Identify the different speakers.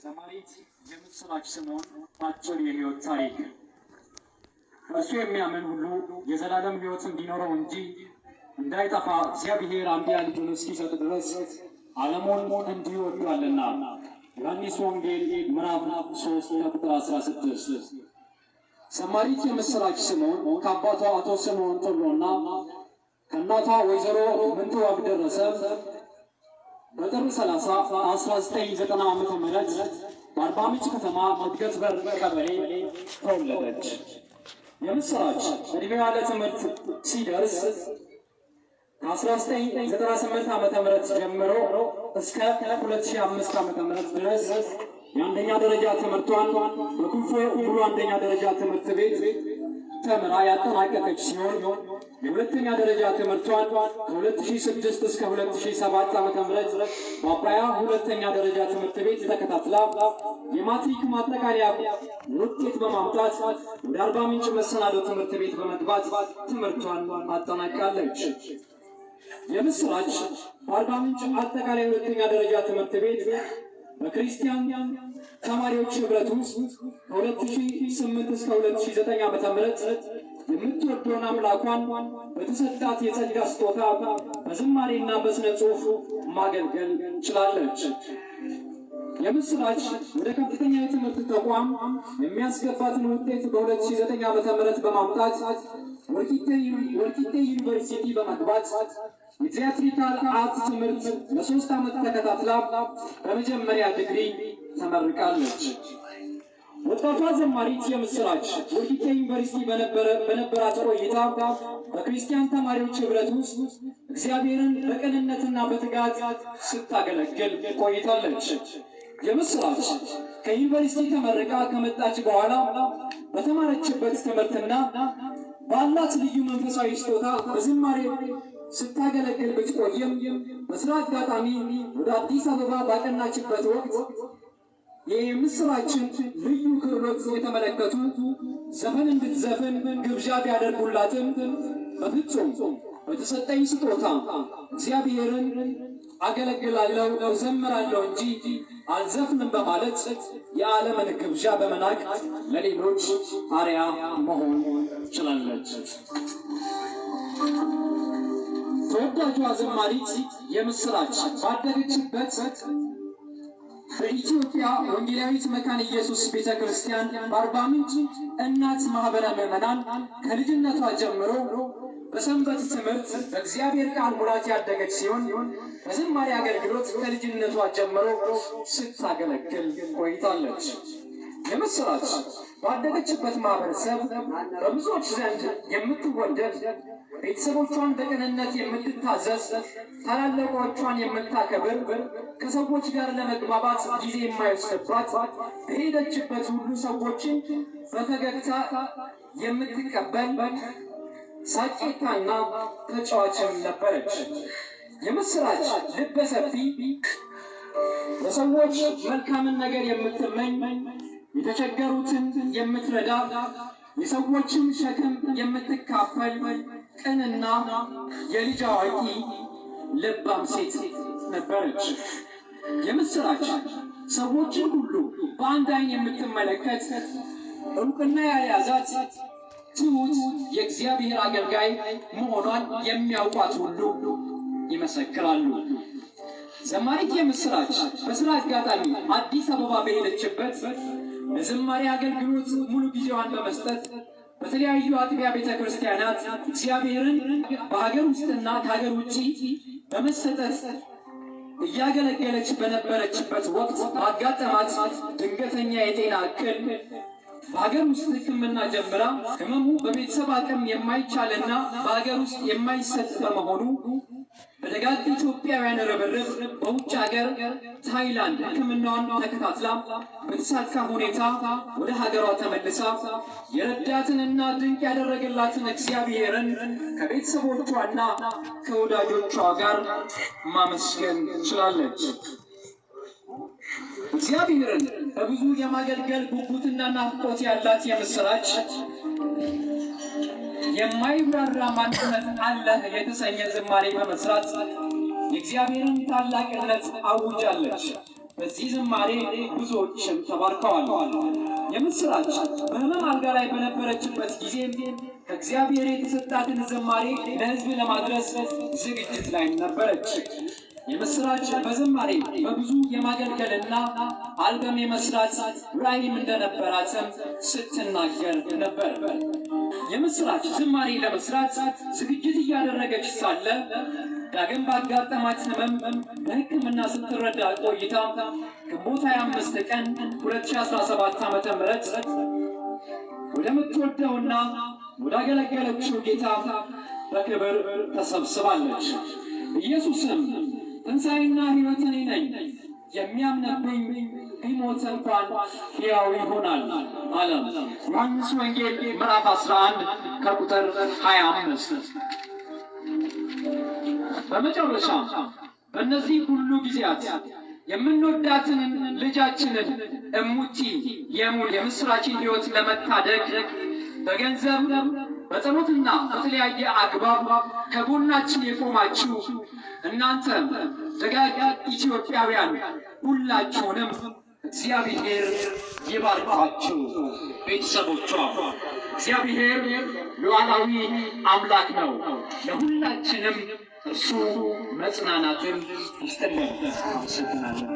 Speaker 1: የዘማሪት የምስራች ስምዖን አጭር የሕይወት ታሪክ። እርሱ የሚያምን ሁሉ የዘላለም ሕይወት እንዲኖረው እንጂ እንዳይጠፋ እግዚአብሔር አንድያ ልጁን እስኪሰጥ ድረስ ዓለሙን እንዲሁ ወዷልና። ዮሐንስ ወንጌል ምዕራፍ 3 ቁጥር 16። ዘማሪት የምስራች ስምዖን ከአባቷ አቶ ስምዖን ቶሎና ከእናቷ ወይዘሮ ምንትዋብ ደረሰ በጥር 30 1990 ዓ.ም በአርባ ምንጭ ከተማ እድገት በር ቀበሌ ተወለደች። የምስራች ዕድሜዋ ለትምህርት ሲደርስ ከ1998 ዓ.ም ጀምሮ እስከ 2005 ዓ.ም ድረስ የአንደኛ ደረጃ ትምህርቷን በኩፎ ሙሉ አንደኛ ደረጃ ትምህርት ቤት ተምራ ያጠናቀቀች ሲሆን የሁለተኛ ደረጃ ትምህርቷን ከ2006 እስከ 2007 ዓ.ም በአባያ ሁለተኛ ደረጃ ትምህርት ቤት ተከታትላ የማትሪክ ማጠቃለያ ውጤት በማምጣት ወደ አርባ ምንጭ መሰናዶ ትምህርት ቤት በመግባት ትምህርቷን አጠናቃለች። የምስራች በአርባ ምንጭ አጠቃላይ ሁለተኛ ደረጃ ትምህርት ቤት በክርስቲያን ተማሪዎች ህብረት ውስጥ ከ2008 እስከ 2009 ዓ.ም የምትወደውን አምላኳን በተሰጣት የጸጋ ስጦታ በዝማሬና በስነ ጽሑፍ ማገልገል ችላለች። የምስራች ወደ ከፍተኛ የትምህርት ተቋም የሚያስገባትን ውጤት በ2009 ዓ.ም በማምጣት ወልቂጤ ዩኒቨርሲቲ በመግባት የቲያትሪካል አርት ትምህርት ለ3 ዓመት ተከታትላ በመጀመሪያ ዲግሪ ተመርቃለች። ወጣቷ ዘማሪት የምስራች ወልቂጤ ዩኒቨርሲቲ በነበራት ቆይታ በክርስቲያን ተማሪዎች ህብረት ውስጥ እግዚአብሔርን በቅንነትና በትጋት ስታገለግል ቆይታለች። የምስራች ከዩኒቨርሲቲ ተመርቃ ከመጣች በኋላ በተማረችበት ትምህርትና ባላት ልዩ መንፈሳዊ ስጦታ በዝማሬ ስታገለግል ብትቆይም በስራ አጋጣሚ ወደ አዲስ አበባ ባቀናችበት ወቅት የምስራችን ልዩ ክህሎት የተመለከቱ ዘፈን እንድትዘፍን ግብዣ ቢያደርጉላትም በፍጹም በተሰጠኝ ስጦታ እግዚአብሔርን አገለግላለሁ እዘምራለሁ እንጂ አልዘፍንም በማለት የዓለምን ግብዣ በመናቅ ለሌሎች አርአያ መሆን ችላለች። ተወዳጇ ዘማሪት የምስራች ባደገችበት በኢትዮጵያ ወንጌላዊት መካነ ኢየሱስ ቤተክርስቲያን በአርባ ምንጭ እናት ማህበረ ምዕመናን ከልጅነቷ ጀምሮ በሰንበት ትምህርት በእግዚአብሔር ቃል ሙላት ያደገች ሲሆን በዝማሬ አገልግሎት ከልጅነቷ ጀምሮ ስታገለግል ቆይታለች። የምስራች ባደገችበት ማህበረሰብ በብዙዎች ዘንድ የምትወደድ፣ ቤተሰቦቿን በቅንነት የምትታዘዝ፣ ታላላቆቿን የምታከብር፣ ከሰዎች ጋር ለመግባባት ጊዜ የማይወስድባት፣ በሄደችበት ሁሉ ሰዎችን በፈገግታ የምትቀበል ሳቂታና ተጫዋችም ነበረች። የምስራች ልበ ሰፊ፣ ለሰዎች መልካምን ነገር የምትመኝ፣ የተቸገሩትን የምትረዳ፣ የሰዎችን ሸክም የምትካፈል ቅንና የልጅ አዋቂ ልባም ሴት ነበረች። የምስራች ሰዎችን ሁሉ በአንድ ዓይን የምትመለከት፣ ዕውቅና ያልያዛት ትሁት የእግዚአብሔር አገልጋይ መሆኗን የሚያውቋት ሁሉ ይመሰክራሉ። ዘማሪት የምስራች በስራ አጋጣሚ አዲስ አበባ በሄደችበት ለዝማሬ አገልግሎት ሙሉ ጊዜዋን በመስጠት በተለያዩ አጥቢያ ቤተክርስቲያናት እግዚአብሔርን በሀገር ውስጥና ከሀገር ውጭ በመሰጠት እያገለገለች በነበረችበት ወቅት ባጋጠማት ድንገተኛ የጤና እክል በሀገር ውስጥ ሕክምና ጀምራ ህመሙ በቤተሰብ አቅም የማይቻልና በሀገር ውስጥ የማይሰጥ በመሆኑ በደጋግ ኢትዮጵያውያን ርብርብ በውጭ ሀገር ታይላንድ ሕክምናዋን ተከታትላ በተሳካ ሁኔታ ወደ ሀገሯ ተመልሳ የረዳትንና ድንቅ ያደረገላትን እግዚአብሔርን ከቤተሰቦቿና ከወዳጆቿ ጋር ማመስገን ችላለች። እግዚአብሔርን በብዙ የማገልገል ጉጉትና ናፍቆት ያላት የምስራች የማይብራራ ማንነት አለህ የተሰኘ ዝማሬ በመስራት የእግዚአብሔርን ታላቅነት አውጃለች። በዚህ ዝማሬ ብዙዎችም ተባርከዋል። የምስራች በሕመም አልጋ ላይ በነበረችበት ጊዜ ከእግዚአብሔር የተሰጣትን ዝማሬ ለሕዝብ ለማድረስ ዝግጅት ላይ ነበረች። የምስራች በዝማሬ በብዙ የማገልገልና አልበም የመስራት ራዕይም እንደነበራትም ስትናገር ነበር። የምስራች ዝማሬ ለመስራት ዝግጅት እያደረገች ሳለ ዳግም ባጋጠማት ሕመም በሕክምና ስትረዳ ቆይታ ግንቦት 25 ቀን 2017 ዓ.ም ወደምትወደውና ወዳገለገለችው ጌታ በክብር ተሰብስባለች። ኢየሱስም ትንሣኤና ሕይወት እኔ ነኝ፣ የሚያምንብኝ ቢሞት እንኳን ሕያው ይሆናል አለ። ዮሐንስ ወንጌል ምዕራፍ 11 ከቁጥር 25። በመጨረሻ በእነዚህ ሁሉ ጊዜያት የምንወዳትን ልጃችንን እሙቲ የምስራችን ሕይወት ለመታደግ በገንዘብ በጸሎትና በተለያየ አግባብ ከጎናችን የቆማችሁ እናንተ ደጋግ ኢትዮጵያውያን ሁላችሁንም እግዚአብሔር ይባርካችሁ። ቤተሰቦቿ እግዚአብሔር ሉዓላዊ አምላክ ነው። ለሁላችንም እርሱ መጽናናትን ይስጥልን። አመሰግናለሁ።